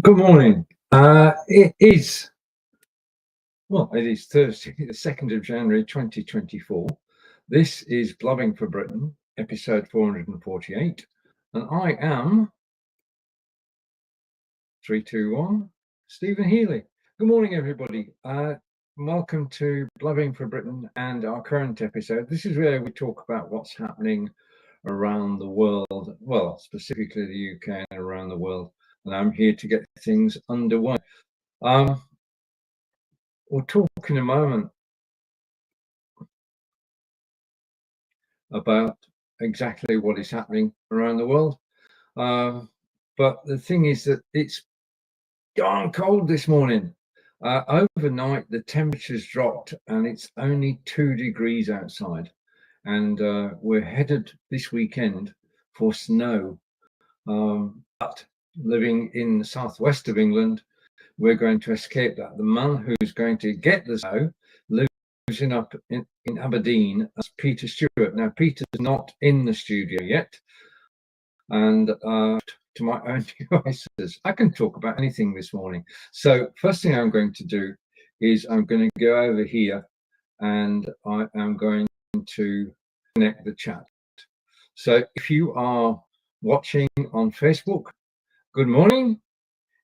Good morning. It is Thursday, the 2nd of January 2024. This is Blabbing for Britain, episode 448, and I am 321 Stephen Healey. Good morning, everybody. Welcome to Blabbing for Britain and our current episode. This is where we talk about what's happening around the world, well, specifically the UK and around the world. And I'm here to get things underway. We'll talk in a moment about exactly what is happening around the world. But the thing is that it's darn cold this morning. Overnight, the temperature's dropped and it's only 2 degrees outside. And we're headed this weekend for snow. But living in the southwest of England, we're going to escape that. The man who's going to get the snow lives up in Aberdeen as Peter Stewart. Now, Peter's not in the studio yet, and to my own devices, I can talk about anything this morning. So first thing I'm going to do is I'm going to go over here and I am going to connect the chat. So if you are watching on Facebook, good morning.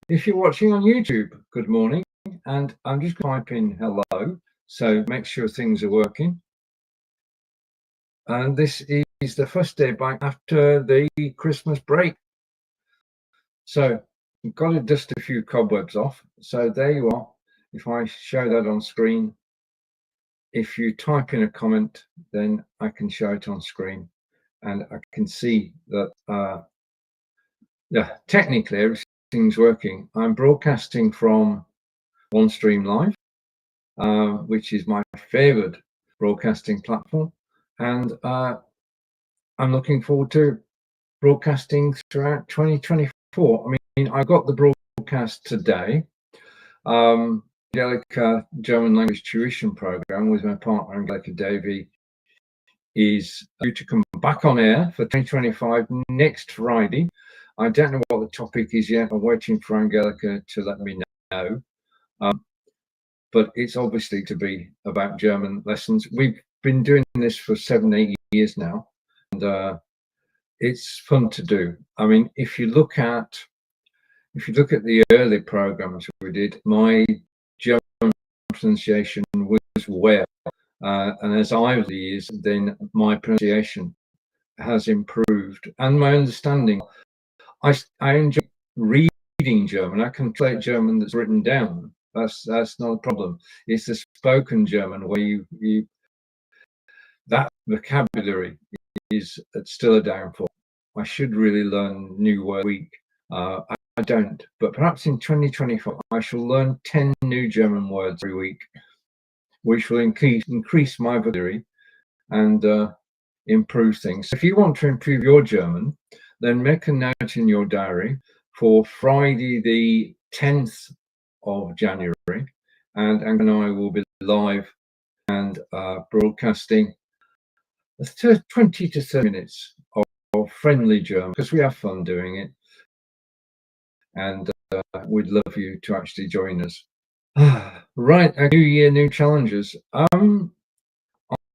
If you're watching on YouTube, good morning. And I'm just typing hello, so make sure things are working. And this is the first day back after the Christmas break. So I've got to dust a few cobwebs off. So there you are. If I show that on screen, if you type in a comment, then I can show it on screen. And I can see that, technically everything's working. I'm broadcasting from OneStream Live, which is my favorite broadcasting platform. And I'm looking forward to broadcasting throughout 2024. I mean, I got the broadcast today. Angelica German language tuition program with my partner Angelica Davey is due to come back on air for 2025 next Friday. I don't know what the topic is yet. I'm waiting for Angelica to let me know. But it's obviously to be about German lessons. We've been doing this for 7-8 years now, and it's fun to do. I mean, if you look at the early programs we did, my German pronunciation was well, and as I was the years, then my pronunciation has improved, and my understanding. I enjoy reading German. I can translate German that's written down. That's not a problem. It's the spoken German where you that vocabulary is still a downfall. I should really learn new words a week. I don't, but perhaps in 2024 I shall learn 10 new German words every week, which will increase my vocabulary and improve things. So if you want to improve your German, then make a note in your diary for Friday the 10th of January, and I will be live and broadcasting 20 to 30 minutes of friendly German, because we have fun doing it, and we'd love you to actually join us. Right, a new year, new challenges.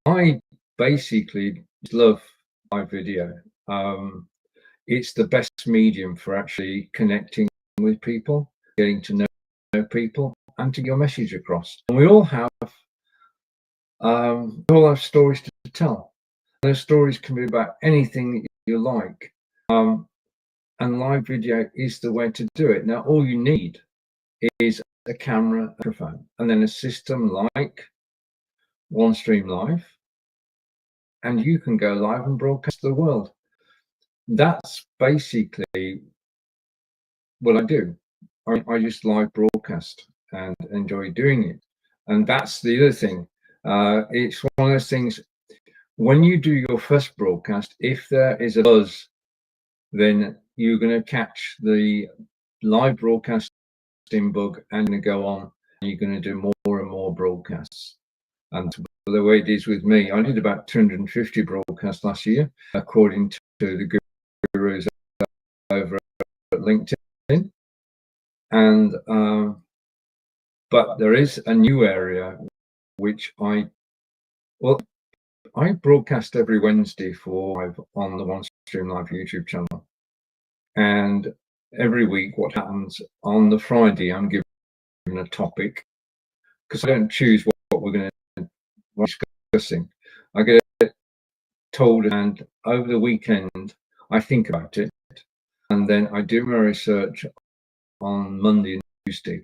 I basically love live video. It's the best medium for actually connecting with people, getting to know people, and to get your message across. And we all have stories to tell. Those stories can be about anything that you like, and live video is the way to do it. Now, all you need is a camera, a microphone, and then a system like OneStream Live, and you can go live and broadcast to the world. That's basically what I do. I just live broadcast and enjoy doing it. And that's the other thing. It's one of those things, when you do your first broadcast, if there is a buzz, then you're going to catch the live broadcasting bug and go on, and you're going to do more and more broadcasts. And the way it is with me, I did about 250 broadcasts last year, according to the gurus over at LinkedIn. And but there is a new area which I broadcast every Wednesday on the One Stream Live YouTube channel. And every week, what happens on the Friday, I'm given a topic, because I don't choose what we're going to be discussing. I get told, and over the weekend, I think about it, and then I do my research on Monday and Tuesday,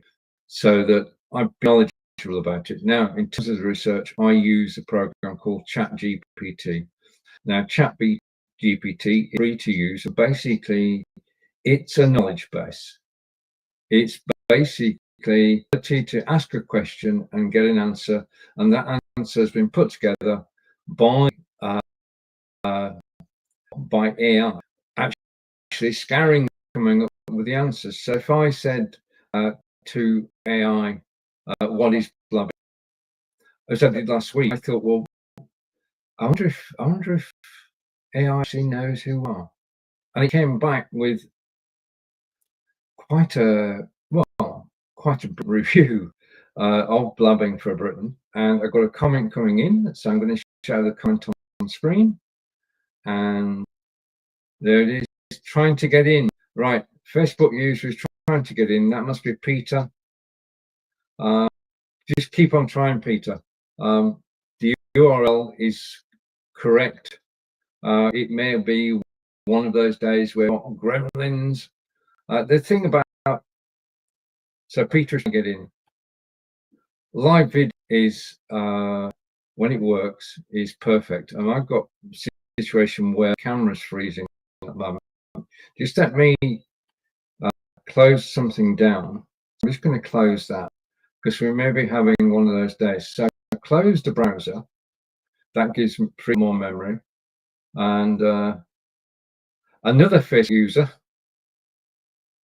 so that I'm knowledgeable about it. Now, in terms of the research, I use a program called ChatGPT. Now, ChatGPT is free to use. So basically, it's a knowledge base. It's basically the ability to ask a question and get an answer, and that answer has been put together by AI, actually scouring, coming up with the answers. So if I said to AI, what is blabbing? As I did last week, I thought, well, I wonder if AI actually knows who we are. And it came back with quite a review of Blabbing for Britain. And I've got a comment coming in, so I'm going to show the comment on screen. And there it is, trying to get in. Right, Facebook user is trying to get in. That must be Peter. Just keep on trying, Peter. The URL is correct. It may be one of those days where gremlins. The thing about, so Peter can get in. Live vid is, when it works, is perfect. And I've got a situation where the camera's freezing at the moment. Just let me close something down. I'm just going to close that, because we may be having one of those days. So close the browser. That gives me more memory. And another Facebook user,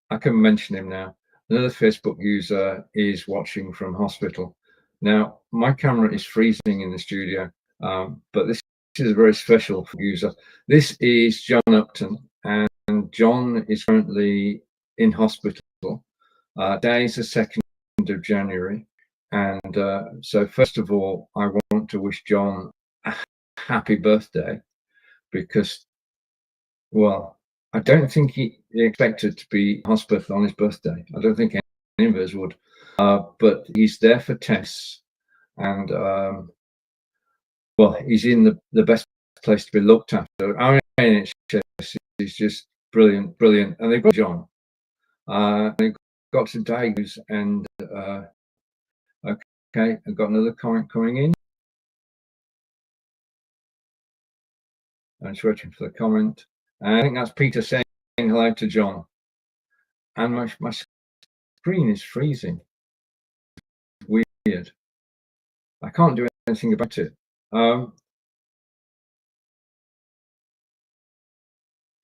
I can mention him now. Another Facebook user is watching from hospital. Now, my camera is freezing in the studio, but this is a very special user. This is John Upton, and John is currently in hospital. Today is the 2nd of January. And so first of all, I want to wish John a happy birthday, because, well, I don't think he expected to be in hospital on his birthday. I don't think any of us would. But he's there for tests, and well, he's in the best place to be looked after. Our NHS is just brilliant, and they've got John. They've got to diagnose, and okay, I've got another comment coming in. I'm just waiting for the comment. And I think that's Peter saying hello to John. And my screen is freezing. Weird. I can't do anything about it.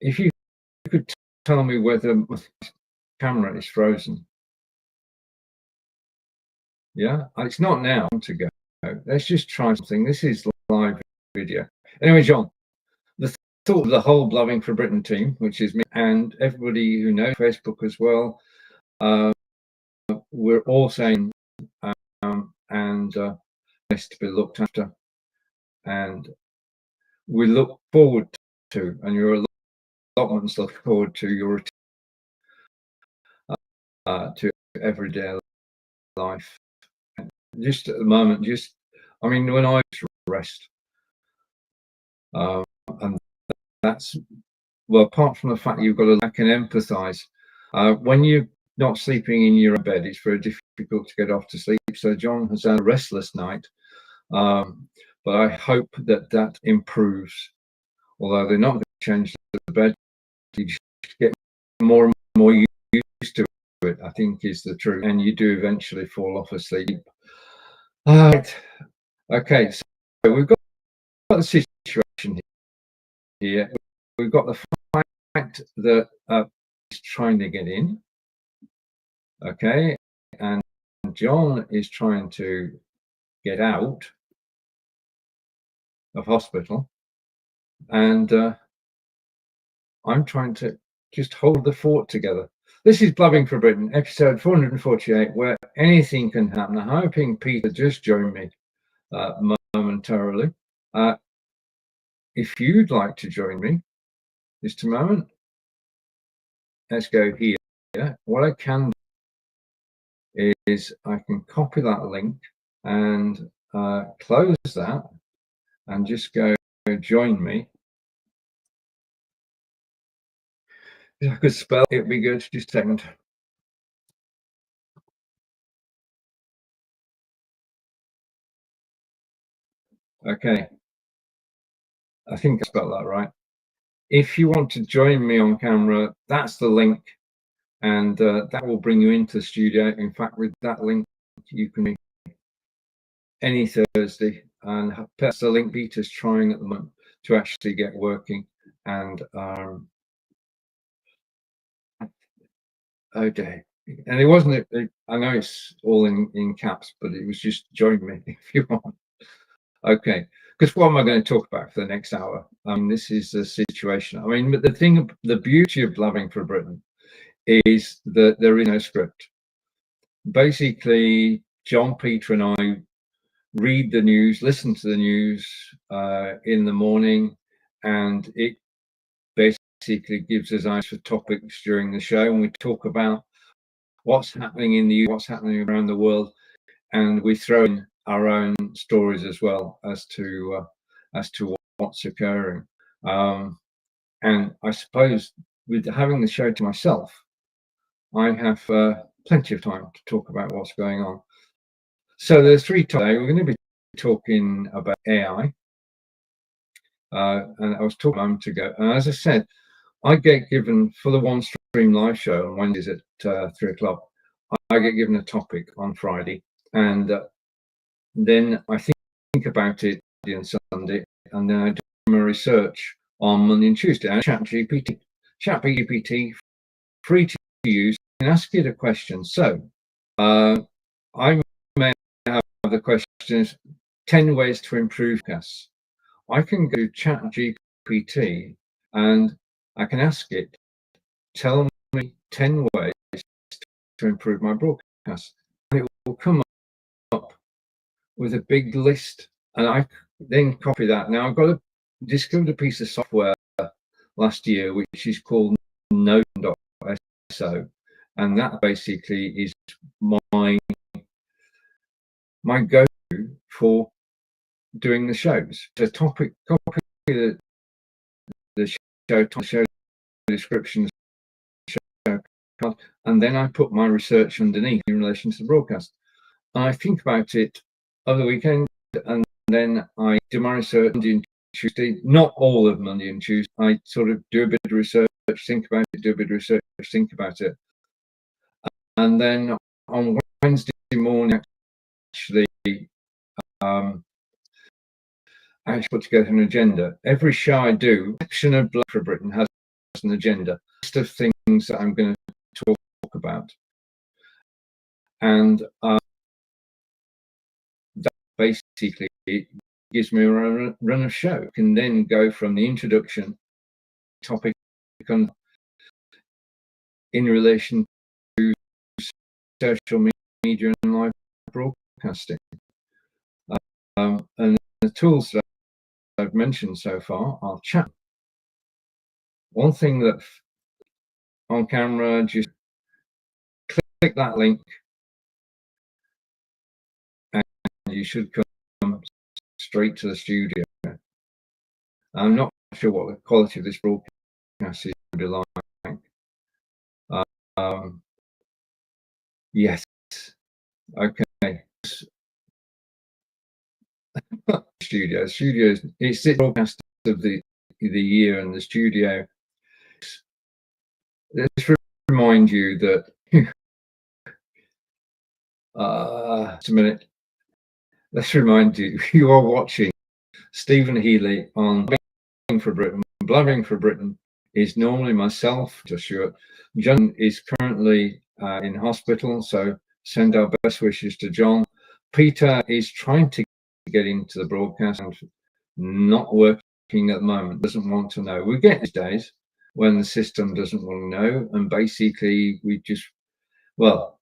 If you could tell me whether my camera is frozen. Yeah, it's not now. To go. Let's just try something. This is live video. Anyway, John, the thought of the whole Blabbing for Britain team, which is me and everybody who knows Facebook as well, we're all saying and best to be looked after, and we look forward to, and your allotments look forward to your to everyday life. Just at the moment, I mean, when I rest, and that's, well, apart from the fact that you've got to, I can empathise. When you're not sleeping in your bed, it's very difficult to get off to sleep. So John has had a restless night, but I hope that improves. Although they're not going to change the bed, you just get more and more used to it, I think, is the truth, and you do eventually fall off asleep. All right. Okay, so we've got the situation here. We've got the fact that he's trying to get in. Okay, and John is trying to get out of hospital, and I'm trying to just hold the fort together. This is Blabbing for Britain, episode 448, where anything can happen. I'm hoping Peter just joined me momentarily. If you'd like to join me just a moment, let's go here. What I can do is I can copy that link and close that and just go join me. If I could spell, it'd be good. Just a second. Okay, I think I spelled that right. If you want to join me on camera, that's the link, and that will bring you into the studio. In fact, with that link, you can meet any Thursday, and that's the link Peter's trying at the moment to actually get working. And oh dear, and it wasn't. I know it's all in caps, but it was just join me if you want. Okay, because what am I going to talk about for the next hour? This is the situation. I mean, the beauty of Blabbing for Britain is that there is no script. Basically, Jon, Peter, and I read the news, listen to the news in the morning, and it basically gives us eyes for topics during the show, and we talk about what's happening in the what's happening around the world, and we throw in our own stories as well as to what's occurring. And I suppose with having the show to myself, I have plenty of time to talk about what's going on. So there's three today. We're going to be talking about AI, and I was talking a moment ago. And as I said, I get given for the One Stream live show on Wednesdays at 3 o'clock. I get given a topic on Friday, and then I think about it on Sunday, and then I do my research on Monday and Tuesday. And ChatGPT, free to use, and ask it a question. So I may have the questions 10 ways to improve podcasts. I can go to ChatGPT and I can ask it, tell me 10 ways to improve my broadcast, and it will come up with a big list, and I then copy that. Now I've discovered a piece of software last year which is called Node.so, and that basically is my go-to for doing the shows. The topic, copy the show descriptions, and then I put my research underneath in relation to the broadcast. I think about it over the weekend, and then I do my research Monday and Tuesday. Not all of Monday and Tuesday. I sort of do a bit of research, think about it, do a bit of research, think about it, and then on Wednesday morning, actually, I actually put together an agenda. Every show I do, section of Blabbing for Britain has an agenda, list of things that I'm going to talk about, and that basically gives me a run of show. I can then go from the introduction topic in relation to social media and live broadcasting, and the tools that I've mentioned so far are chat. One thing that on camera, just click that link and you should come straight to the studio. I'm not sure what the quality of this broadcast is going to be like. Yes, okay. Studios, it's the broadcast of the year, and the studio. Let's remind you that just a minute. Let's remind you, you are watching Stephen Healey on Blabbing for Britain. Blabbing for Britain is normally myself, Joshua. Jon is currently in hospital, so send our best wishes to Jon. Peter is trying to get into the broadcast and not working at the moment, doesn't want to know. We get these days, when the system doesn't want to know. And basically we just, well,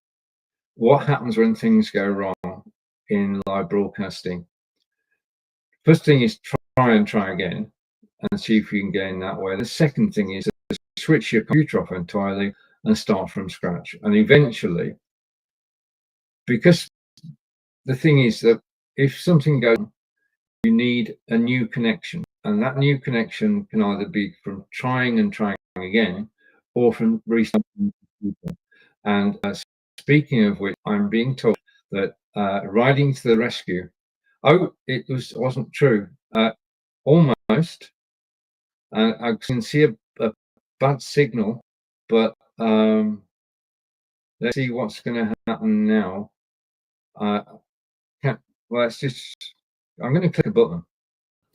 what happens when things go wrong in live broadcasting? First thing is try again and see if you can gain that way. The second thing is switch your computer off entirely and start from scratch. And eventually, because the thing is that if something goes wrong, you need a new connection. And that new connection can either be from trying again or from restarting the computer. And speaking of which, I'm being told that riding to the rescue, it wasn't true. Almost. I can see a bad signal, but let's see what's going to happen now. Well, it's just, I'm going to click a button.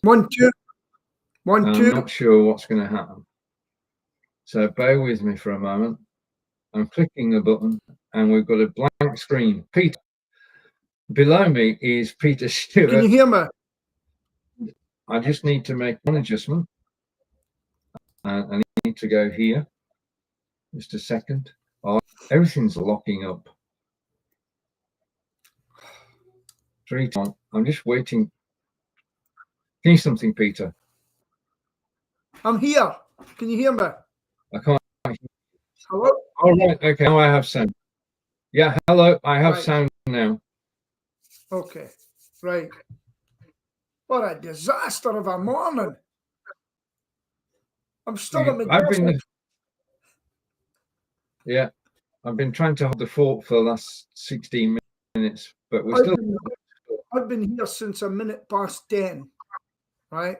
1, 2, 1, 2. I'm not sure what's going to happen. So bear with me for a moment. I'm clicking the button and we've got a blank screen. Peter. Below me is Peter Stewart. Can you hear me? I just need to make one adjustment. I need to go here. Just a second. Oh, everything's locking up. 3 times. I'm just waiting. Can you something, Peter? I'm here. Can you hear me? I can't. Hello? All right. Okay. Now I have sound. Yeah. Hello. I have sound now. Okay. Right. What a disaster of a morning. I'm still in my desk. Yeah. I've been trying to hold the fort for the last 16 minutes, but we're still. I've been here since 10:01, right?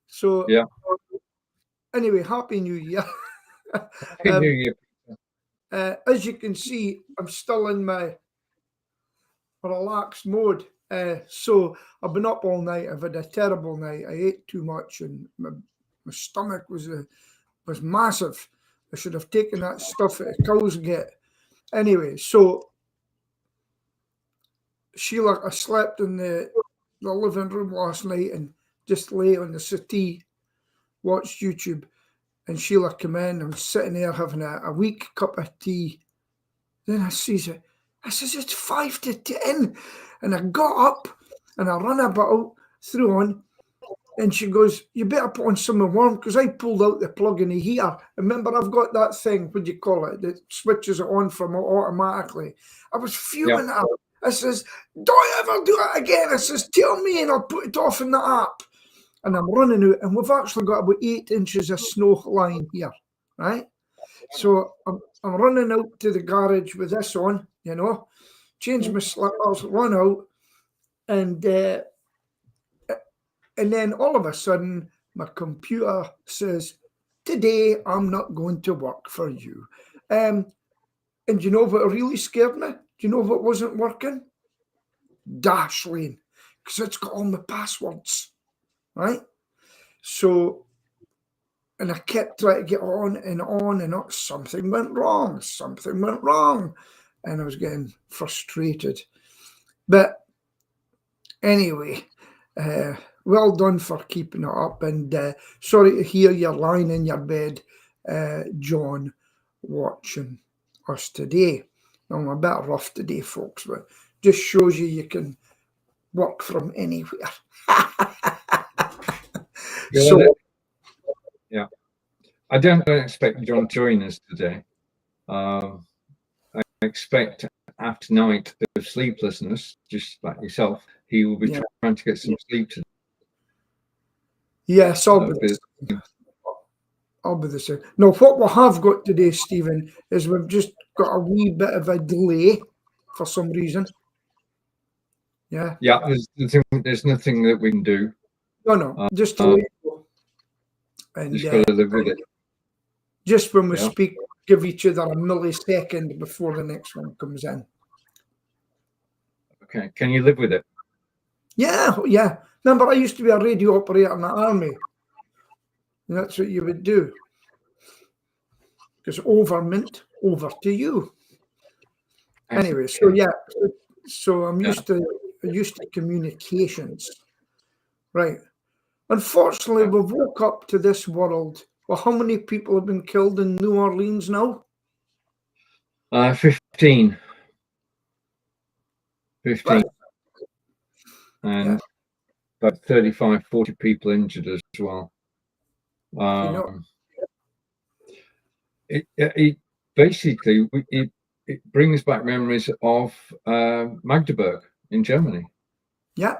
So yeah. Anyway, Happy New Year. Happy New Year. As you can see, I'm still in my relaxed mode. So I've been up all night. I've had a terrible night. I ate too much, and my stomach was massive. I should have taken that stuff that cows get. Anyway, so Sheila, I slept in the living room last night and just lay on the settee, watched YouTube, and Sheila came in. I'm sitting there having a weak cup of tea. Then I says, it's 5 to 10. And I got up and I ran about, threw on, and she goes, you better put on something warm, because I pulled out the plug in the heater. Remember, I've got that thing, what do you call it, that switches it on from automatically. I was fuming out. I says, don't ever do it again. I says, tell me and I'll put it off in the app. And I'm running out, and we've actually got about 8 inches of snow lying here, right? So I'm running out to the garage with this on, change my slippers, run out, and then all of a sudden, my computer says, today I'm not going to work for you. And you know what really scared me? Do you know what wasn't working? Dashlane, because it's got all my passwords, right? So, and I kept trying to get on and on and on. Something went wrong. And I was getting frustrated. But anyway, well done for keeping it up. And sorry to hear you're lying in your bed, John, watching us today. I'm a bit rough today, folks, but just shows you can work from anywhere. Yeah, I don't expect John to join us today. I expect after night of sleeplessness, just like yourself, he will be trying to get some sleep today. Yes, I'll be the same. No, what we have got today, Stephen, is we've just got a wee bit of a delay for some reason. Yeah. Yeah, there's nothing that we can do. No, just to let you know. And just got to live with it. Just when we speak, give each other a millisecond before the next one comes in. Okay, can you live with it? Yeah. Remember, I used to be a radio operator in the army. And that's what you would do. Because over meant over to you. Anyway, so I'm used to communications. Right. Unfortunately, we woke up to this world Well, how many people have been killed in New Orleans now? 15. 15. Right. And about 35, 40 people injured as well. It basically it brings back memories of Magdeburg in Germany. Yeah.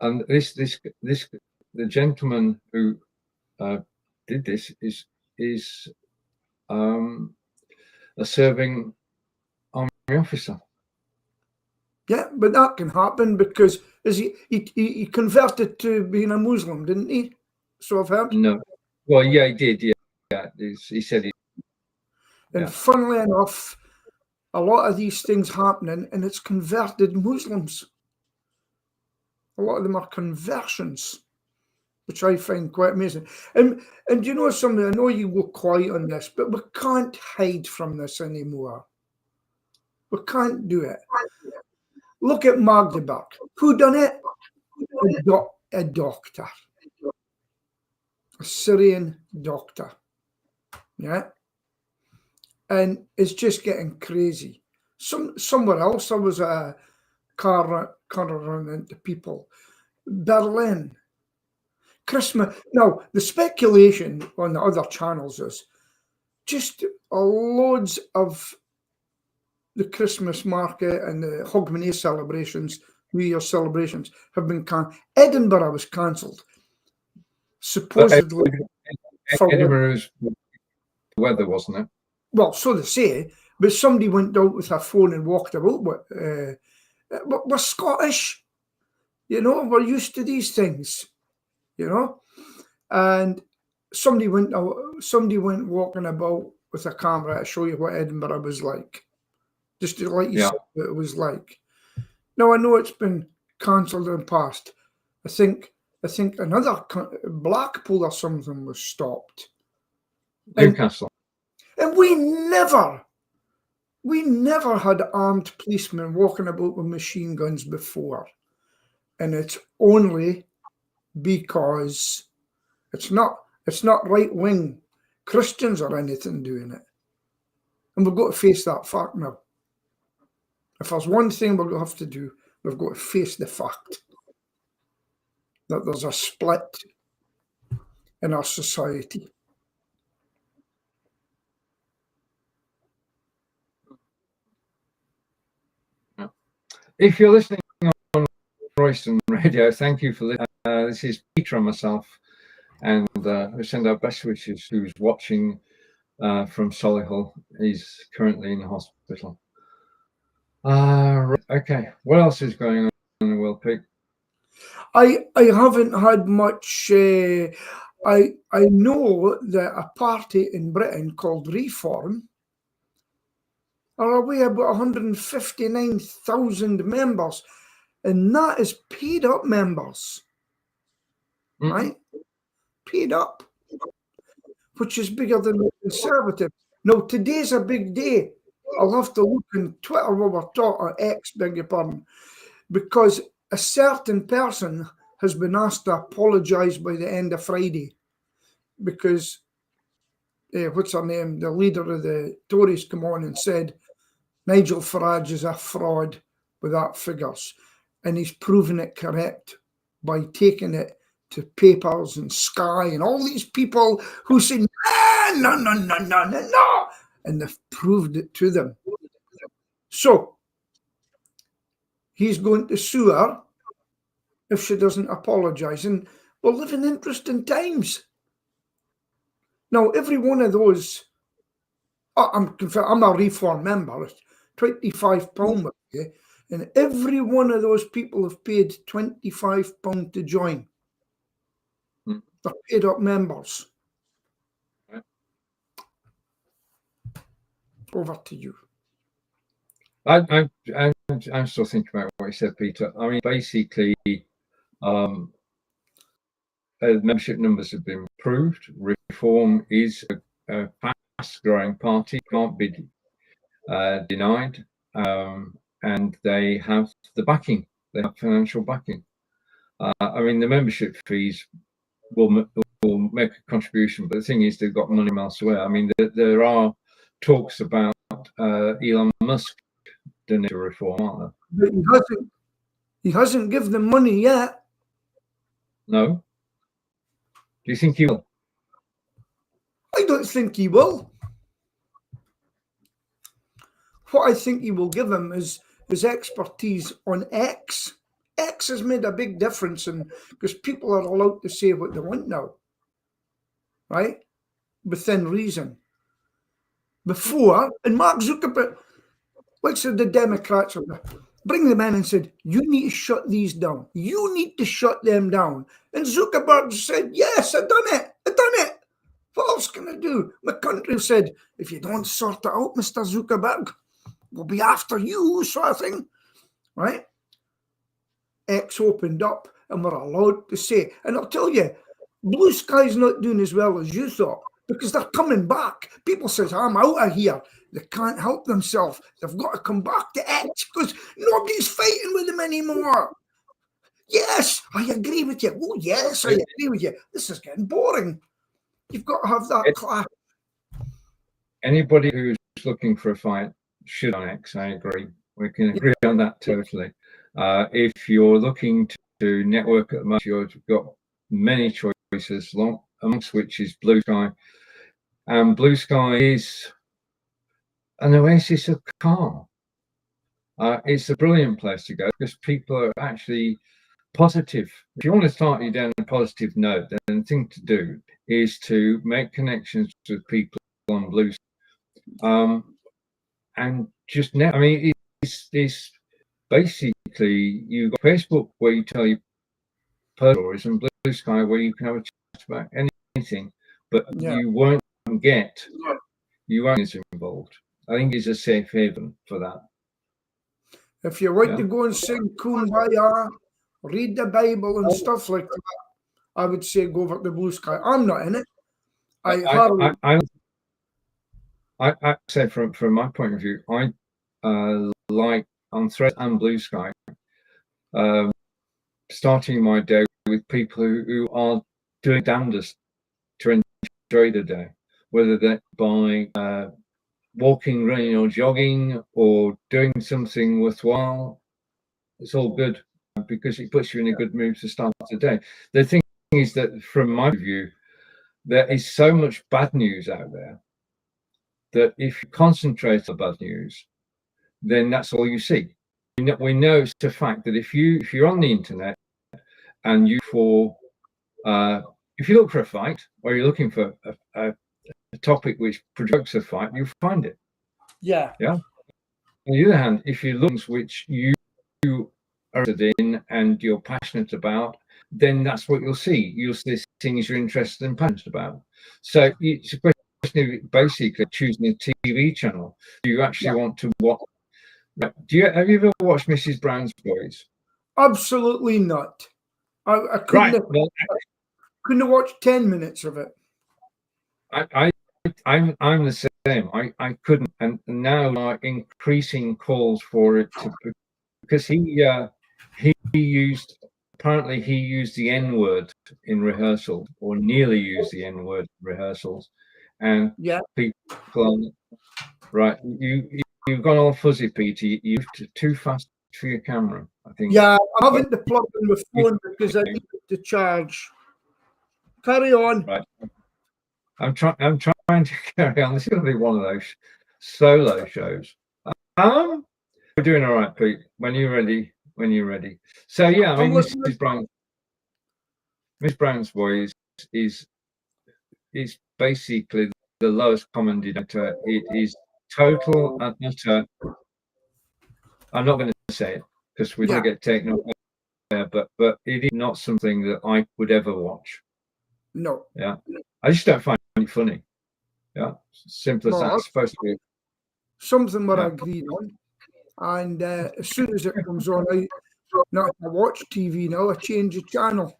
And this the gentleman who did this is a serving army officer. Yeah, but that can happen because he converted to being a Muslim, didn't he? So I've heard. No, well, yeah, he did. Yeah, he said he. And funnily enough, a lot of these things happening, and it's converted Muslims. A lot of them are conversions, which I find quite amazing. And you know something, I know you go quiet on this, but we can't hide from this anymore. We can't do it. Look at Magdeburg. Who done it? A doctor. A Syrian doctor. Yeah. And it's just getting crazy. Somewhere else, there was a car running into people. Berlin. Christmas. Now, the speculation on the other channels is just loads of the Christmas market and the Hogmanay celebrations, New Year celebrations have been cancelled. Edinburgh was cancelled. Supposedly. Edinburgh's weather, wasn't it? Well, so they say, but somebody went out with a phone and walked about. We're Scottish, you know, we're used to these things, you know. And somebody went walking about with a camera to show you what Edinburgh was like, just to let you see what it was like. Now I know it's been cancelled in the past. I think another Blackpool or something was stopped. Newcastle. And we never had armed policemen walking about with machine guns before. And it's only because it's not right-wing Christians or anything doing it. And we've got to face that fact now. If there's one thing we're going to have to do, we've got to face the fact that there's a split in our society. If you're listening on Royston Radio, thank you for listening. This is Peter and myself, and we send our best wishes. Who's watching from Solihull? He's currently in the hospital. Okay, what else is going on in the world, Pete? I haven't had much. I know that a party in Britain called Reform are away about 159,000 members, and that is paid up members, right? Paid up, which is bigger than the Conservative. Now, today's a big day. I'll have to look on Twitter while we're talking, or X, beg your pardon, because a certain person has been asked to apologise by the end of Friday because, what's her name, the leader of the Tories come on and said Nigel Farage is a fraud without figures, and he's proven it correct by taking it to Papers and Sky and all these people who say, no, and they've proved it to them. So he's going to sue her if she doesn't apologise. And we're living interesting times. Now, every one of those, I'm a Reform member, it's £25, and every one of those people have paid £25 to join. They're paid up members. Over to you. I'm still thinking about what you said, Peter. I mean, basically, membership numbers have been improved. Reform is a fast-growing party, can't be denied, and they have the backing. They have financial backing. I mean, the membership fees will make a contribution, but the thing is, they've got money from elsewhere. I mean, there are talks about Elon Musk doing a reform, aren't there? But he hasn't given them money yet. No? Do you think he will? I don't think he will. What I think he will give him is his expertise on X. X has made a big difference because people are allowed to say what they want now, right? Within reason. Before, and Mark Zuckerberg, like said, the Democrats bring them in and said, you need to shut these down. You need to shut them down. And Zuckerberg said, yes, I've done it. I've done it. What else can I do? My country said, if you don't sort it out, Mr. Zuckerberg, we'll be after you, sort of thing, right? X opened up and we're allowed to say, and I'll tell you, Blue Sky's not doing as well as you thought because they're coming back. People says, I'm out of here. They can't help themselves. They've got to come back to X because nobody's fighting with them anymore. Yes, I agree with you. Oh, yes, I agree with you. This is getting boring. You've got to have that class. Anybody who's looking for a fight should on X. I agree. We can agree on that totally. If you're looking to network at the moment, you've got many choices, amongst which is Blue Sky. And Blue Sky is an oasis of calm. It's a brilliant place to go because people are actually positive. If you want to start you down a positive note, then the thing to do is to make connections with people on Blue Sky. And just now, I mean, it's basically you've got Facebook where you tell your personal stories and Blue Sky where you can have a chat about anything, but you won't get involved. I think it's a safe haven for that. If you want to go and sing Kumbaya, read the Bible and stuff like that, I would say go over to Blue Sky. I'm not in it. I say from my point of view, I like on Thread and Blue Sky, starting my day with people who are doing damnedest to enjoy the day, whether they're by walking, running, or jogging, or doing something worthwhile. It's all good because it puts you in a good mood to start the day. The thing is that, from my view, there is so much bad news out there that if you concentrate on bad news, then that's all you see. We know it's a fact that if you're on the internet and if you look for a fight or you're looking for a topic which provokes a fight, you'll find it. Yeah. On the other hand, if you look which you are interested in and you're passionate about, then that's what you'll see. You'll see things you're interested and passionate about. So it's a question of basically choosing a TV channel. Do you actually want to watch? Have you ever watched Mrs. Brown's Boys? Absolutely not. I couldn't couldn't watch 10 minutes of it. I'm the same. I couldn't, and now are increasing calls for it because he used the N-word in rehearsal, or nearly used the N-word in rehearsals, and people right. You've gone all fuzzy, Peter. You're too fast for your camera, I think. Yeah, I'm having to plug in my phone because I need to charge. Carry on. Right. I'm trying to carry on. This is going to be one of those solo shows. We're doing all right, Pete. When you're ready. So yeah, I mean, Miss Brown's Boys is basically the lowest common denominator. It is total and utter. I'm not going to say it because we don't get taken off there, but it is not something that I would ever watch. No. Yeah. I just don't find it funny. Yeah. Simple as that. It's supposed to be something we're agreed on. And as soon as it comes on, I watch TV now, I change the channel.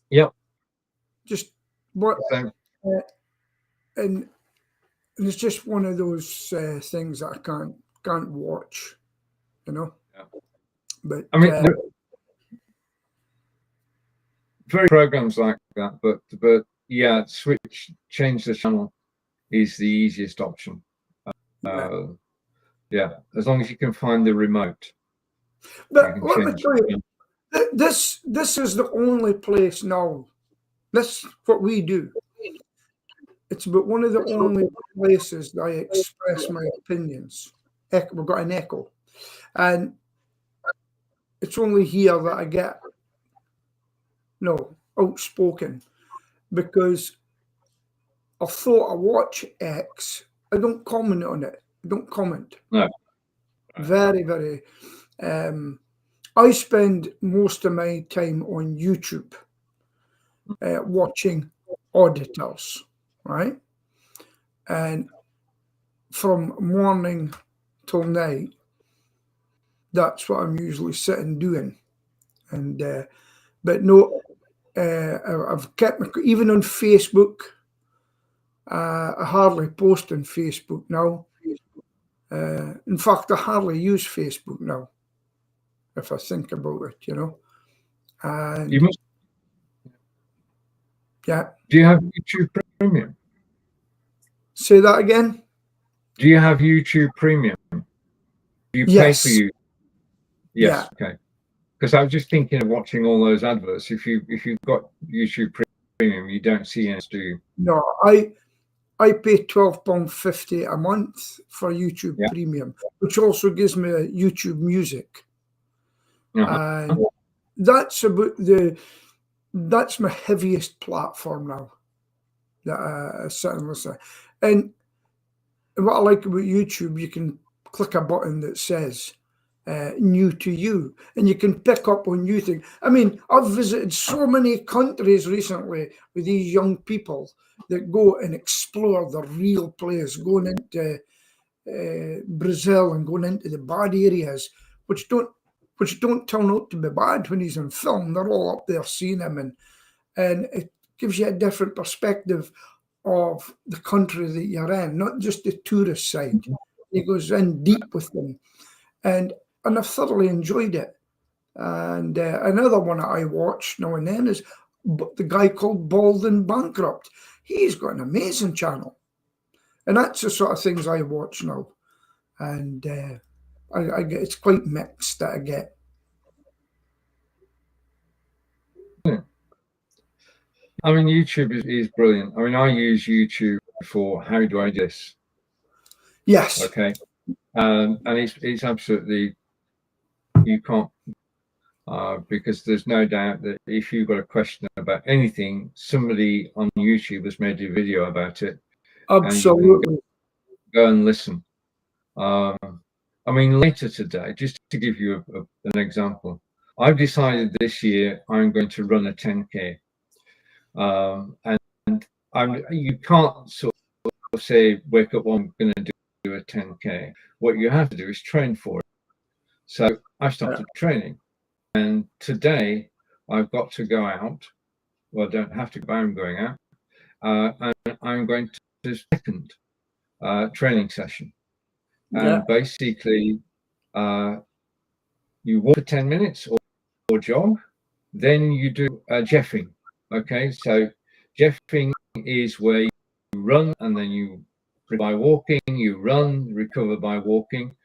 Yep. Just what and it's just one of those things that I can't watch, you know. Yeah. But I mean, very programs like that, but yeah, change the channel is the easiest option. Yeah, as long as you can find the remote. But let me tell you, this is the only place now. This is what we do. It's about one of the only places that I express my opinions. We've got an echo, and it's only here that I get outspoken, because although I watch X, I don't comment on it. I don't comment. No. Very, very. I spend most of my time on YouTube watching auditors, right? And from morning till night, that's what I'm usually sitting doing. And but no, I've kept even on Facebook. I hardly post on Facebook now. In fact, I hardly use Facebook now, if I think about it, you know. And you must. Yeah. Do you have YouTube Premium? Say that again. Do you have YouTube Premium? Do you pay for you? Yes. Yeah. Okay. Because I was just thinking of watching all those adverts. If you've got YouTube Premium, you don't see any, do you? No, I pay £12.50 a month for YouTube Premium, which also gives me a YouTube Music. And that's my heaviest platform now that I sit and listen. And what I like about YouTube, you can click a button that says new to you, and you can pick up on new things. I mean, I've visited so many countries recently with these young people that go and explore the real place, going into Brazil and going into the bad areas, which don't turn out to be bad when he's on film. They're all up there seeing him, and it gives you a different perspective of the country that you're in, not just the tourist side. He goes in deep with them, and I've thoroughly enjoyed it. And another one that I watch now and then is the guy called Bald and Bankrupt. He's got an amazing channel, and that's the sort of things I watch now. And I get, it's quite mixed that I get. I mean, YouTube is brilliant. I mean, I use YouTube for how do I do this? Yes. Okay. And it's absolutely, you can't, because there's no doubt that if you've got a question about anything, somebody on YouTube has made a video about it. Absolutely. Go and listen. I mean, later today, just to give you an example, I've decided this year I'm going to run a 10K. And you can't sort of say, wake up, I'm going to do a 10K. What you have to do is train for it. So I started training. And today I've got to go out. Well, I don't have to, but I'm going out. And I'm going to the second training session. And basically, you walk for 10 minutes or jog, then you do jeffing. Okay, so jeffing is where you run and then you by walking, you run, recover by walking.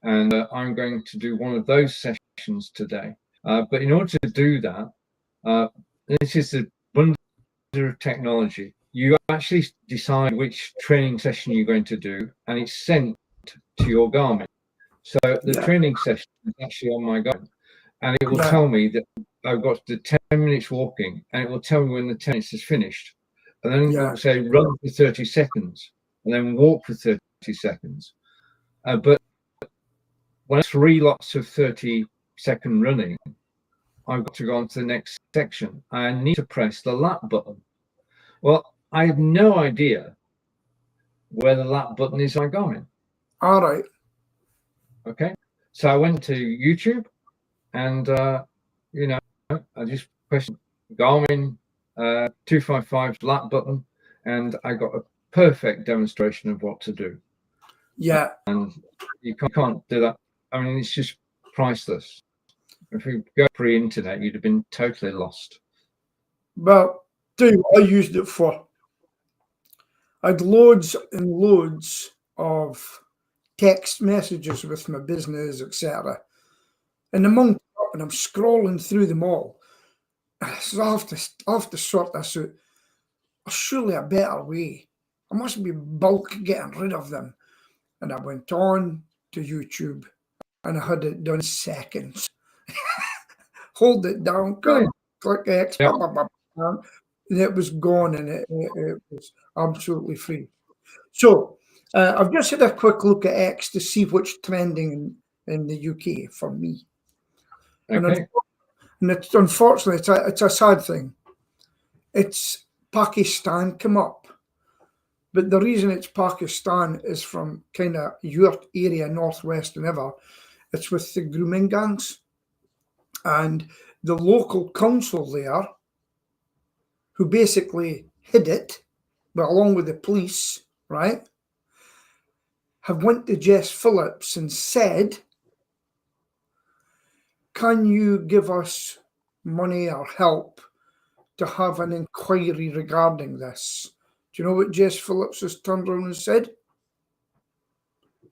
And I'm going to do one of those sessions today. But in order to do that, this is the wonder of technology. You actually decide which training session you're going to do, and it's sent to your Garmin. So the training session is actually on my Garmin, and it will tell me that I've got the 10 minutes walking, and it will tell me when the 10 minutes is finished. And then it will say run for 30 seconds, and then walk for 30 seconds. But when it's 3 lots of 30-second running, I've got to go on to the next section. I need to press the lap button. Well, I have no idea where the lap button is on Garmin. All right. Okay. So I went to YouTube and, I just pressed Garmin 255 lap button, and I got a perfect demonstration of what to do. Yeah. And you can't do that. I mean, it's just priceless. If you go pre-internet, you'd have been totally lost. Well, tell you what I used it for. I had loads and loads of text messages with my business, etc. And among up, and I'm scrolling through them all. So I have to sort this out. There's surely a better way. I must be bulk getting rid of them. And I went on to YouTube and I had it done in seconds. Hold it down, click X, Yeah. and it was gone, and it was absolutely free. So I've just had a quick look at X to see what's trending in the UK for me. Okay. And it's unfortunately it's a sad thing. It's Pakistan come up, but the reason it's Pakistan is from kind of your area, northwest and ever. It's with the grooming gangs, and the local council there, who basically hid it, but along with the police, right, have went to Jess Phillips and said, can you give us money or help to have an inquiry regarding this? Do you know what Jess Phillips has turned around and said?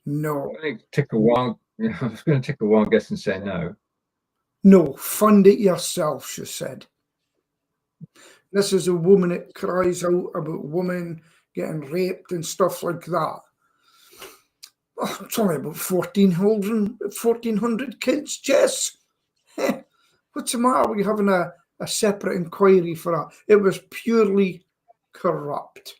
No. It took a while. I was going to take a while, guess, and say no. No, fund it yourself, she said. This is a woman that cries out about women getting raped and stuff like that. Oh, it's only about 1,400 kids, Jess. What's the matter with having a separate inquiry for that? It was purely corrupt.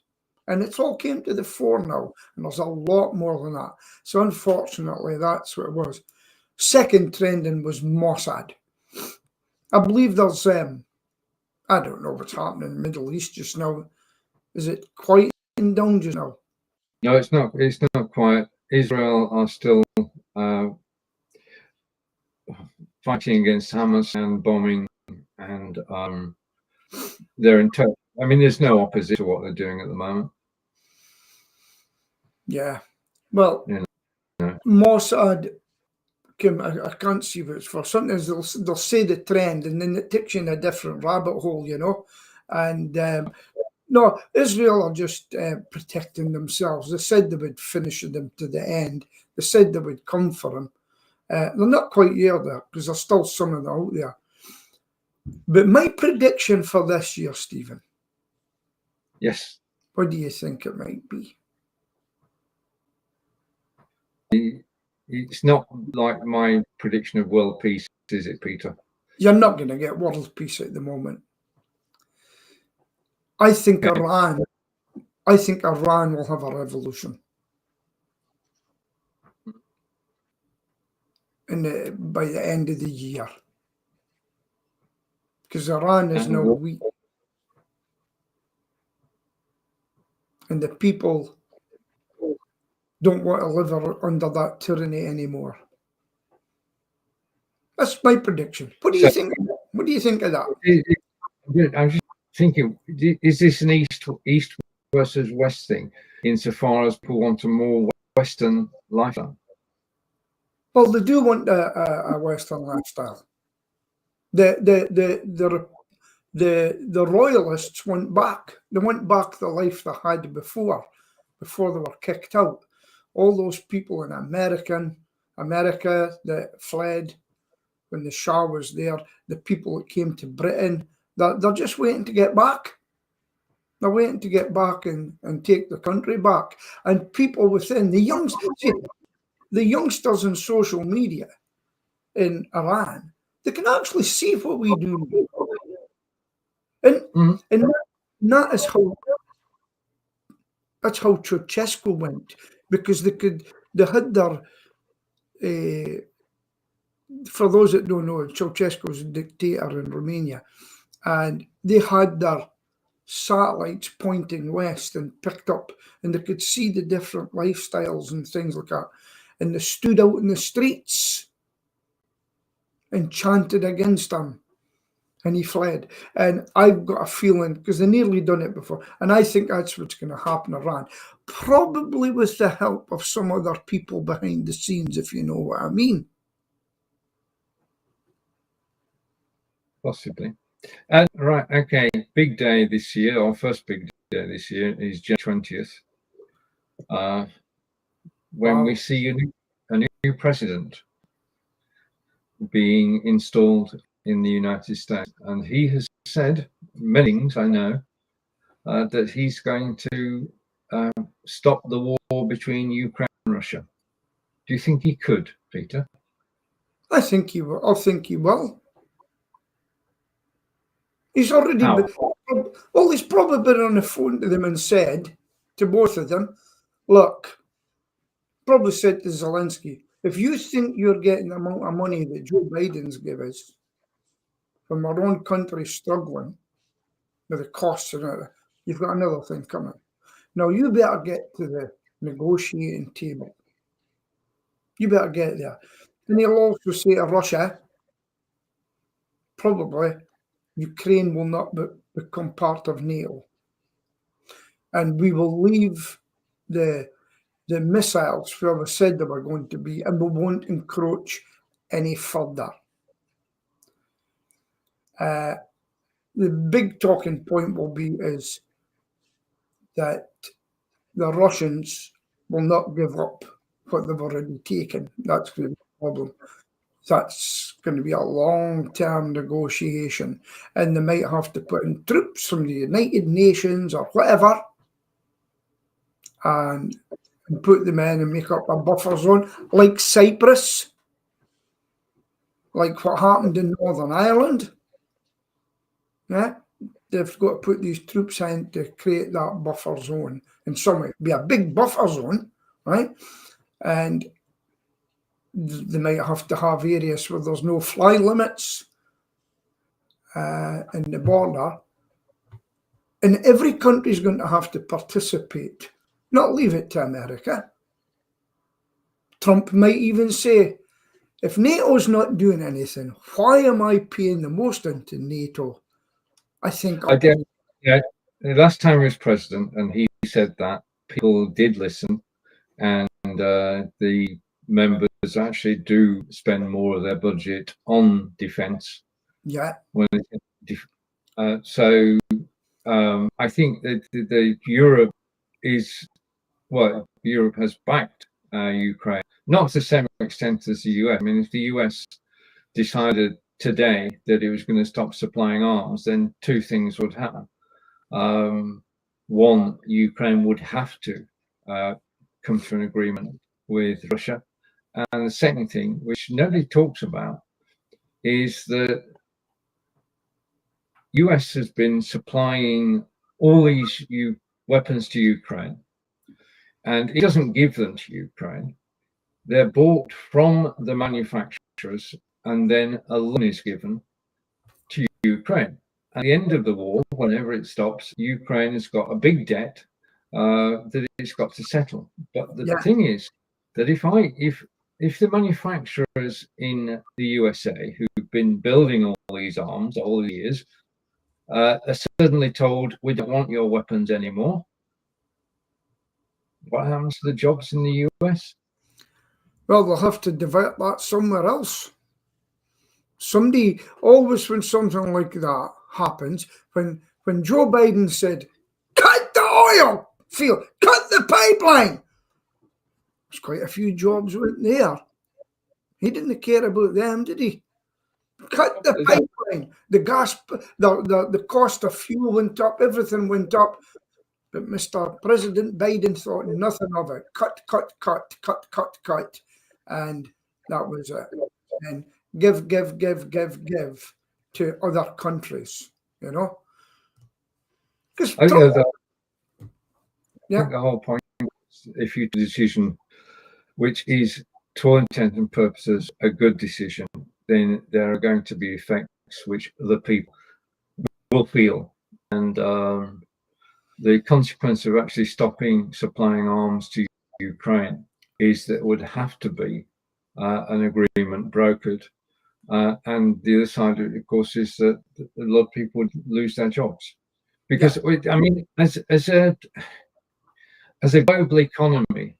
And it's all came to the fore now, and there's a lot more than that. So unfortunately, that's what it was. Second trending was Mossad. I believe there's, I don't know what's happening in the Middle East just now. Is it quieting down just now? No, it's not. It's not quiet. Israel are still fighting against Hamas and bombing, and they're in touch. I mean, there's no opposition to what they're doing at the moment. Yeah. Well, Mossad, I can't see what it's for. Sometimes they'll say the trend and then it takes you in a different rabbit hole, you know. And no, Israel are just protecting themselves. They said they would finish them to the end. They said they would come for them. They're not quite here there because there's still some of them out there. But my prediction for this year, Stephen. Yes. What do you think it might be? It's not like my prediction of world peace, is it, Peter? You're not going to get world peace at the moment. I think Iran will have a revolution. By the end of the year. Because Iran is now weak. And the people don't want to live under that tyranny anymore. That's my prediction. What do you think? What do you think of that? I'm just thinking, is this an east versus west thing, insofar as people want a more Western lifestyle? Well, they do want a Western lifestyle. The royalists went back. They went back the life they had before they were kicked out. All those people in America that fled when the Shah was there, the people that came to Britain, they're just waiting to get back. They're waiting to get back and take the country back. And people within the youngsters in social media in Iran, they can actually see what we do. And that's how Ceausescu went, because they had their for those that don't know, Ceausescu was a dictator in Romania, and they had their satellites pointing west and picked up, and they could see the different lifestyles and things like that, and they stood out in the streets and chanted against him, and he fled. And I've got a feeling, because they nearly done it before, and I think that's what's going to happen in Iran, probably with the help of some other people behind the scenes, if you know what I mean. Possibly. Right, okay. Big day this year, our first big day this year is January 20th, when we see a new president being installed in the United States. And he has said many things, I know, that he's going to stop the war between Ukraine and Russia. Do you think he could, Peter? I think he will. I think he will. He's already been, well, he's probably been on the phone to them and said to both of them, look, probably said to Zelensky, if you think you're getting the amount of money that Joe Biden's give us from our own country struggling with the costs and it, you've got another thing coming. Now you better get to the negotiating table. You better get there. And he'll also say to Russia, probably Ukraine will not become part of NATO. And we will leave the missiles where we said they were going to be, and we won't encroach any further. The big talking point will be is that the Russians will not give up what they've already taken. That's going to be the problem. That's going to be a long-term negotiation, and they might have to put in troops from the United Nations or whatever, and put them in and make up a buffer zone, like Cyprus, like what happened in Northern Ireland. Yeah, they've got to put these troops in to create that buffer zone in some way. It'll be a big buffer zone, right? And they might have to have areas where there's no fly limits in the border. And every country is going to have to participate, not leave it to America. Trump might even say, if NATO's not doing anything, why am I paying the most into NATO? I think the last time he was president and he said that, people did listen, and the members actually do spend more of their budget on defense. Yeah. So I think that the Europe is, well, Europe has backed Ukraine, not to the same extent as the US. I mean, if the US decided today that it was going to stop supplying arms, then two things would happen. One, Ukraine would have to come to an agreement with Russia. And the second thing, which nobody talks about, is that US has been supplying all these weapons to Ukraine, and it doesn't give them to Ukraine. They're bought from the manufacturers, and then a loan is given to Ukraine. At the end of the war, whenever it stops, Ukraine has got a big debt that it's got to settle. But the thing is that if the manufacturers in the USA who've been building all these arms all the years are suddenly told, we don't want your weapons anymore, what happens to the jobs in the US? Well, they'll have to divert that somewhere else. Somebody, always when something like that happens, when Joe Biden said, cut the oil field, cut the pipeline, there's quite a few jobs went there. He didn't care about them, did he? Cut the pipeline, the gas, the cost of fuel went up, everything went up. But Mr. President Biden thought nothing of it. Cut. And that was it. And give to other countries, you know? I think the whole point is, if you do a decision which is, to all intents and purposes, a good decision, then there are going to be effects which the people will feel. And the consequence of actually stopping supplying arms to Ukraine is that it would have to be an agreement brokered. And the other side of it, of course, is that a lot of people would lose their jobs. Because, I mean, as a global economy,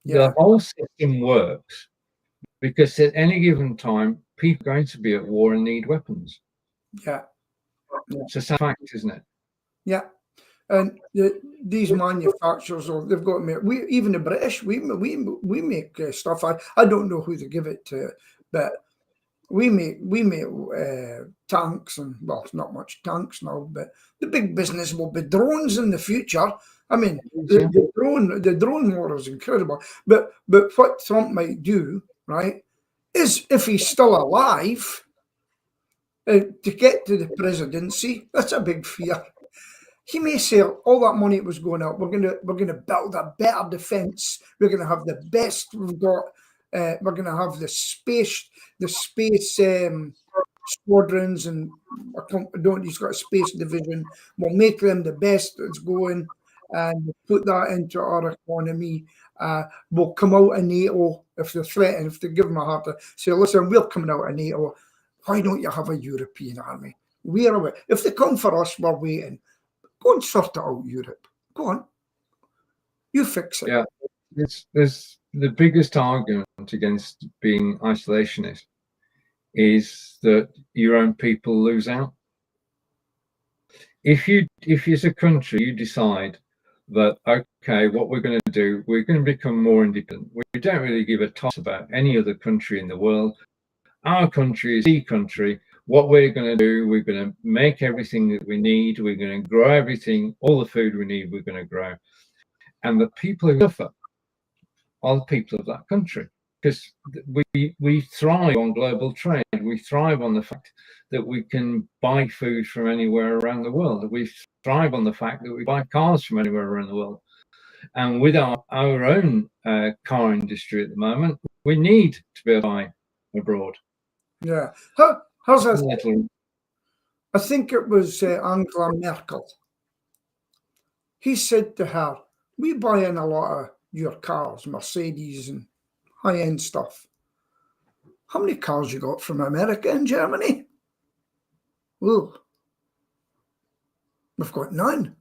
the whole system works because at any given time, people are going to be at war and need weapons. Yeah. It's a sad fact, isn't it? Yeah. And these manufacturers, they've got to make. Even the British, we make stuff. I don't know who to give it to, but we make tanks, and well, it's not much tanks now. But the big business will be drones in the future. I mean, the drone war is incredible. But what Trump might do, right, is if he's still alive, to get to the presidency, that's a big fear. He may say all that money was going out. We're gonna build a better defence. We're gonna have the best we've got. We're gonna have the space squadrons, and he's got a space division. We'll make them the best that's going, and we'll put that into our economy. We'll come out of NATO if they're threatened. If they give them a hard time, say, listen, we're coming out of NATO. Why don't you have a European army? We're away. If they come for us, we're waiting. Go and sort it out, Europe. Go on. You fix it. Yeah. There's the biggest argument against being isolationist is that your own people lose out. If as a country you decide that, okay, what we're going to do, we're going to become more independent. We don't really give a toss about any other country in the world. Our country is the country. What we're going to do, we're going to make everything that we need. We're going to grow everything, all the food we need, we're going to grow. And the people who suffer are the people of that country, because we thrive on global trade. We thrive on the fact that we can buy food from anywhere around the world. We thrive on the fact that we buy cars from anywhere around the world. And with our own car industry at the moment, we need to be able to buy abroad. Yeah. How's that? I think it was Angela Merkel. He said to her, we buy in a lot of your cars, Mercedes and high-end stuff. How many cars you got from America and Germany? Well, we've got none.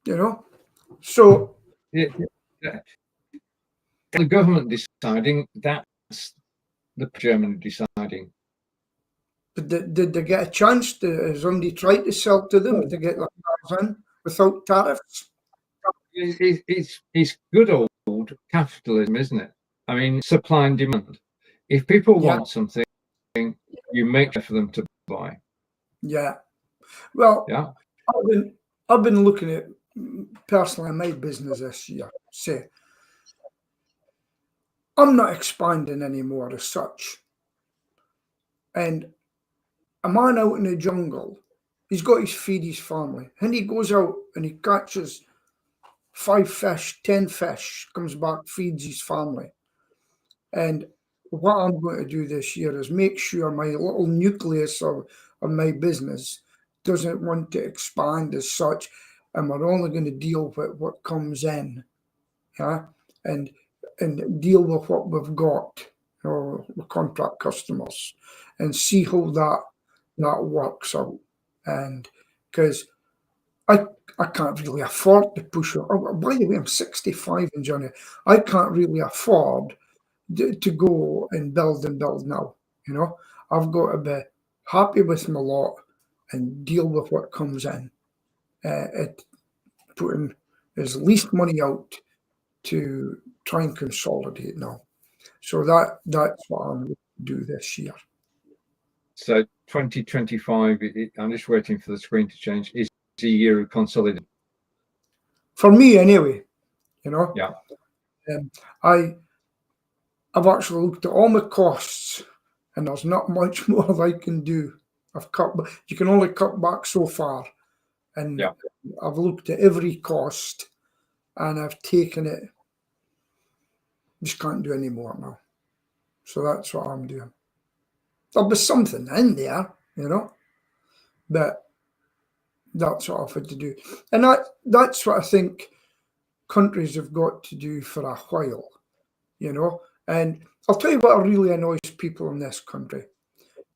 You know? So the government deciding, that's the Germany deciding. But did they get a chance? Has somebody tried to sell to them to get their cars in without tariffs? It's good old capitalism, isn't it? I mean, supply and demand. If people want something, you make sure for them to buy. Yeah. Well, yeah. I've been looking at personally my business this year. Say, I'm not expanding anymore as such. And a man out in the jungle, he's got his feed his family, and he goes out and he catches 5 fish, 10 fish, comes back, feeds his family. And what I'm going to do this year is make sure my little nucleus of my business doesn't want to expand as such, and we're only going to deal with what comes in, and deal with what we've got, with contract customers, and see how that works out. And because I can't really afford to push it. Oh, by the way, I'm 65 in January. I can't really afford to go and build now. I've got to be happy with my lot and deal with what comes in. Putting as least money out to try and consolidate now. So that's what I'm going to do this year. So 2025, I'm just waiting for the screen to change, is a year of consolidation. For me anyway, Yeah. I've actually looked at all my costs, and there's not much more I can do. You can only cut back so far. And I've looked at every cost and I've taken it. Just can't do any more now. So that's what I'm doing. There'll be something in there, but that's what I've had to do. And that's what I think countries have got to do for a while, And I'll tell you what really annoys people in this country.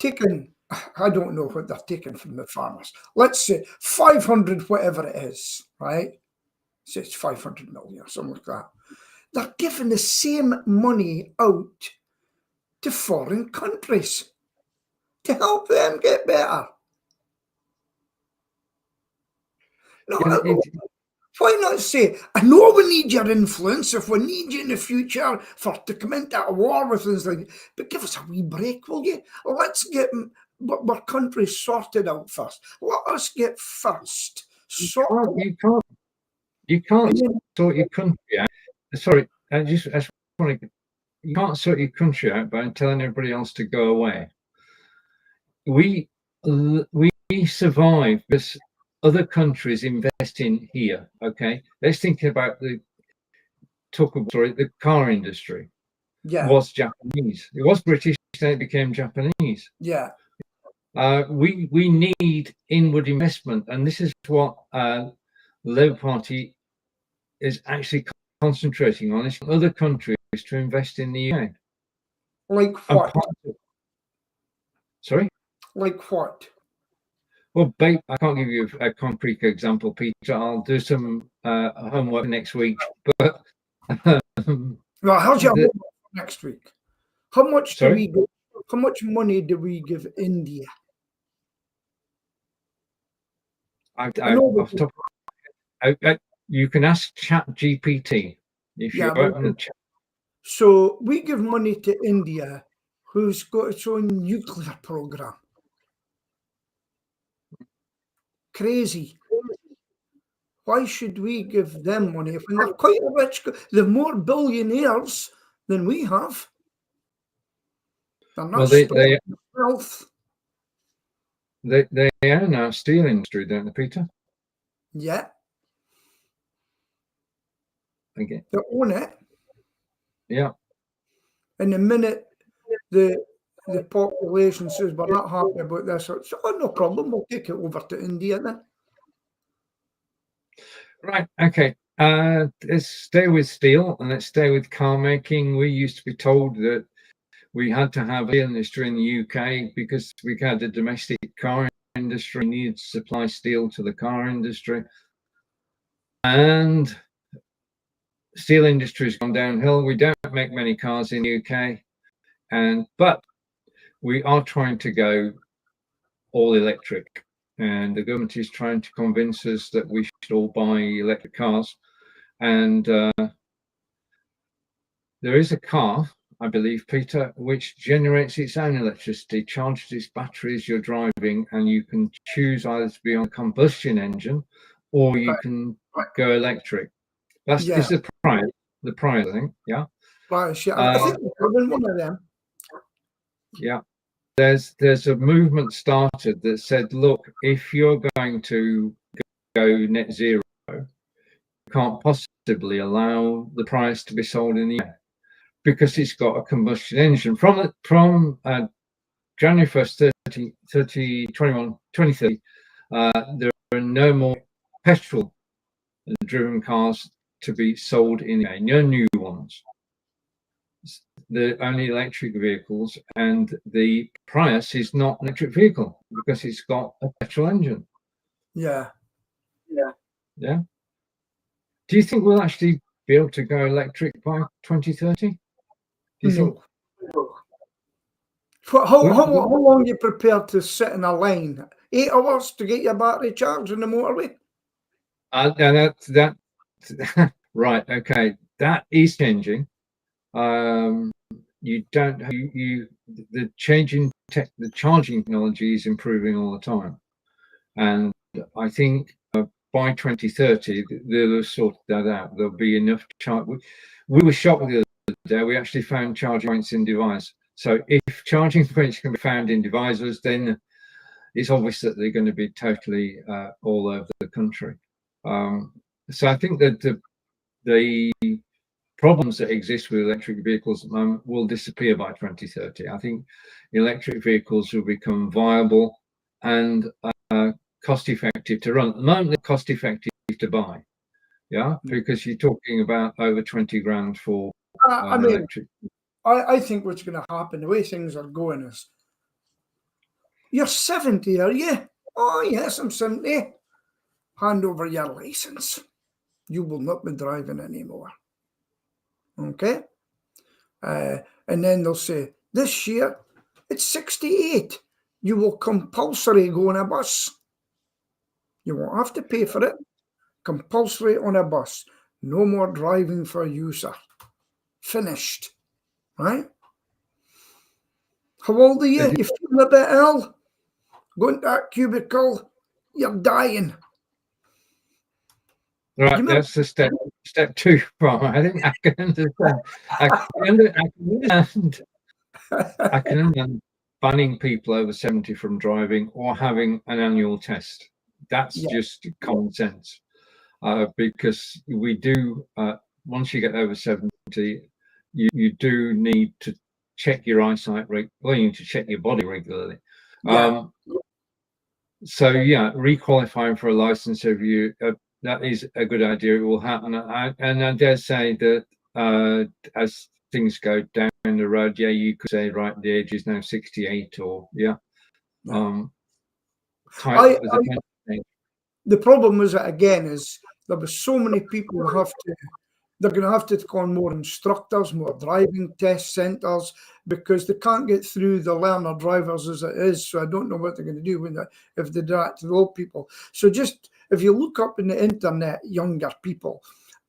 I don't know what they're taking from the farmers. Let's say 500, whatever it is, right? Say it's 500 million or something like that. They're giving the same money out to foreign countries. to help them get better. No, why not say, I know we need your influence if we need you in the future to come into a war with us, but give us a wee break, will you? Let's get our country sorted out first. Let us get first. You can't sort your country out. Sorry, I just want to. You can't sort your country out by telling everybody else to go away. We survive because other countries invest in here. Okay, let's think about the car industry. Yeah, was Japanese. It was British, then it became Japanese. Yeah. We need inward investment, and this is what the Labour Party is actually concentrating on: is other countries to invest in the UK. Like what? Sorry? Like what? Well, I can't give you a concrete example, Peter. I'll do some homework next week. But well, how's your homework next week? How much Sorry? do we give? How much money do we give India? You can ask ChatGPT if you open the chat. So we give money to India, who's got its own nuclear program. Crazy. Why should we give them money if they're quite rich? They're more billionaires than we have. They're not wealth. They own our steel industry, don't they, Peter? Yeah. Okay. They own it. Yeah. And the minute the population says we're not happy about this, it's no problem, we'll take it over to India then. Right, okay. Let's stay with steel and let's stay with car making. We used to be told that we had to have steel industry in the UK because we had a domestic car industry, needed to supply steel to the car industry. And steel industry has gone downhill. We don't make many cars in the UK, but we are trying to go all electric, and the government is trying to convince us that we should all buy electric cars. And there is a car, I believe, Peter, which generates its own electricity, charges its batteries you're driving, and you can choose either to be on a combustion engine or you can go electric. That's the price, I think. Yeah. Right. I think we've been one of them. Yeah. There's a movement started that said, look, if you're going to go net zero, you can't possibly allow the price to be sold in the air because it's got a combustion engine. From January 1st, 2030, there are no more petrol-driven cars to be sold in the air, no new ones. The only electric vehicles, and the Prius is not an electric vehicle because it's got a petrol engine. Yeah. Do you think we'll actually be able to go electric by 2030? No. How long are you prepared to sit in a line? 8 hours to get your battery charged on the motorway? Right. Okay, that is changing. The charging technology is improving all the time, and I think by 2030 they'll have sorted that out. There'll be enough charge. We were shocked the other day. We actually found charging points in Devizes. So if charging points can be found in Devizes, then it's obvious that they're going to be totally all over the country. So I think that the problems that exist with electric vehicles at the moment will disappear by 2030. I think electric vehicles will become viable and cost-effective to run. At the moment, they're cost-effective to buy, because you're talking about over 20 grand for electric. I think what's going to happen, the way things are going, is you're 70, are you? Oh, yes, I'm 70. Hand over your license. You will not be driving anymore. Okay? And then they'll say, this year, it's 68. you will compulsory go on a bus. You won't have to pay for it. Compulsory on a bus. No more driving for you, sir. Finished. Right? How old are you? You feel a bit ill? Go into that cubicle. You're dying. Right, that's the step two from. I think I can understand. I can understand banning people over 70 from driving or having an annual test. That's just common sense. Because we do, once you get over 70, you do need to check your eyesight, well, you need to check your body regularly. So yeah, requalifying for a license review, that is a good idea. It will happen. And I dare say that as things go down the road, you could say, right, the age is now 68 or the problem is that, again, is there were so many people who they're going to have to take on more instructors, more driving test centres, because they can't get through the learner drivers as it is. So I don't know what they're going to do if they do that to the old people. So just, if you look up in the internet, younger people,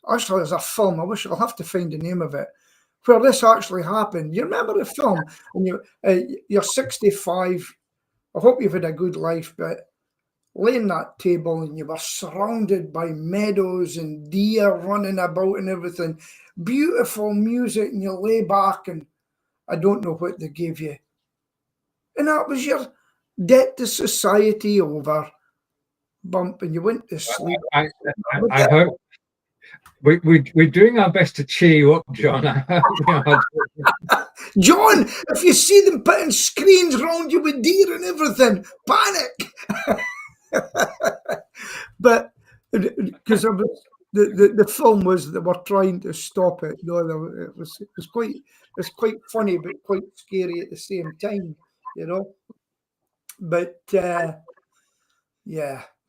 actually there's a film, I wish I'll have to find the name of it, where this actually happened. You remember the film? And you're 65, I hope you've had a good life, but laying that table and you were surrounded by meadows and deer running about and everything, beautiful music, and you lay back and I don't know what they gave you, and that was your debt to society over bump, and you went to sleep. I hope we're doing our best to cheer you up, John. John, if you see them putting screens around you with deer and everything, panic. But because the film was that we're trying to stop it. No, it was quite funny, but quite scary at the same time, you know. But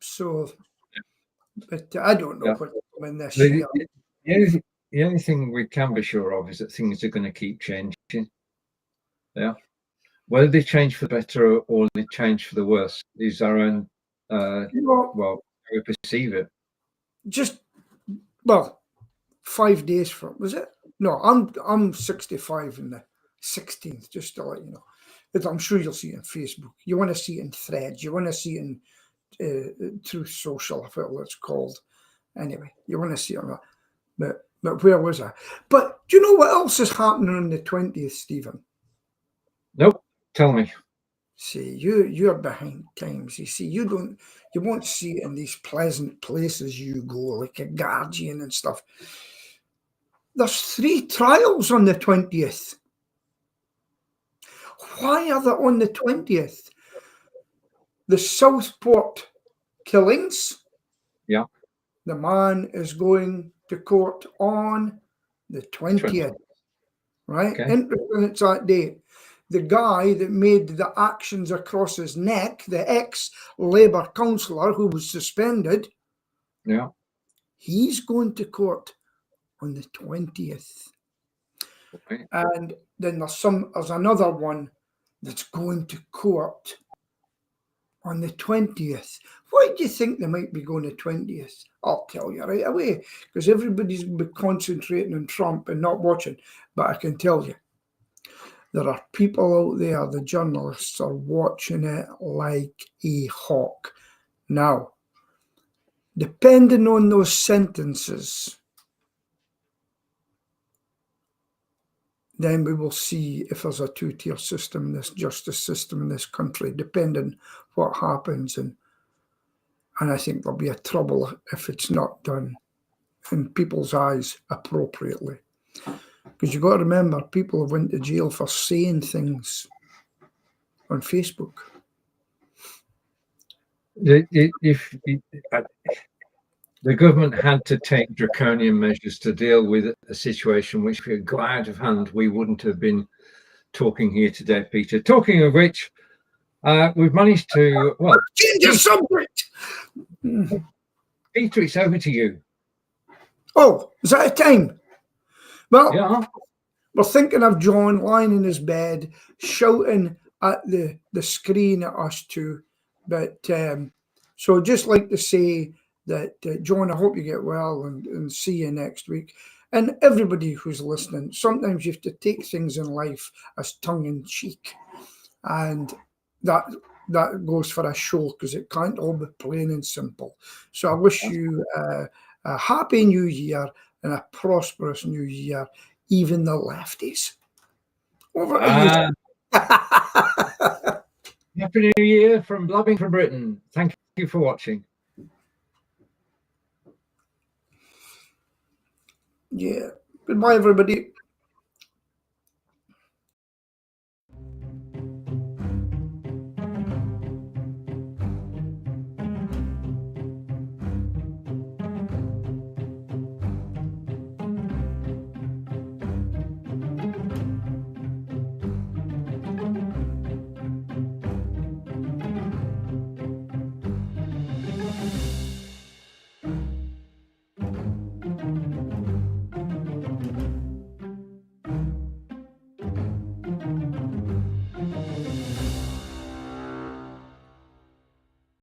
so, but I don't know what in this year. The only thing we can be sure of is that things are going to keep changing. Yeah, whether they change for the better or they change for the worse is our own. Well, we perceive it. Just 5 days from, was it? No, I'm 65 in the 16th, just to let you know. But I'm sure you'll see it on Facebook. You want to see it in Threads. You want to see it in Truth Social, I forget what it's called. Anyway, you want to see it on that. But where was I? But do you know what else is happening on the 20th, Stephen? Nope. Tell me. See, you're behind times. You see, you won't see it in these pleasant places you go, like a Guardian and stuff. There's 3 trials on the 20th. Why are they on the 20th? The Southport killings. Yeah. The man is going to court on the 20th. Right? Okay. Interesting, it's that date. The guy that made the actions across his neck, the ex-Labour councillor who was suspended, he's going to court on the 20th. Okay. And then there's another one that's going to court on the 20th. Why do you think they might be going to 20th? I'll tell you right away, because everybody's going to be concentrating on Trump and not watching. But I can tell you, there are people out there, the journalists are watching it like a hawk. Now, depending on those sentences, then we will see if there's a 2-tier system, this justice system in this country, depending what happens. And I think there'll be a trouble if it's not done in people's eyes appropriately. Because you've got to remember, people have went to jail for saying things on Facebook. If the government had to take draconian measures to deal with a situation which, if we got out of hand, we wouldn't have been talking here today, Peter. Talking of which, we've managed to, change the subject. Peter, it's over to you. Oh, is that a time? Well, we're thinking of John lying in his bed, shouting at the screen at us too. But so just like to say that, John, I hope you get well and see you next week. And everybody who's listening, sometimes you have to take things in life as tongue in cheek, and that goes for a show because it can't all be plain and simple. So I wish you a happy new year and a prosperous new year, even the lefties. Over to you. Happy New Year from Blabbing from Britain. Thank you for watching. Yeah. Goodbye, everybody.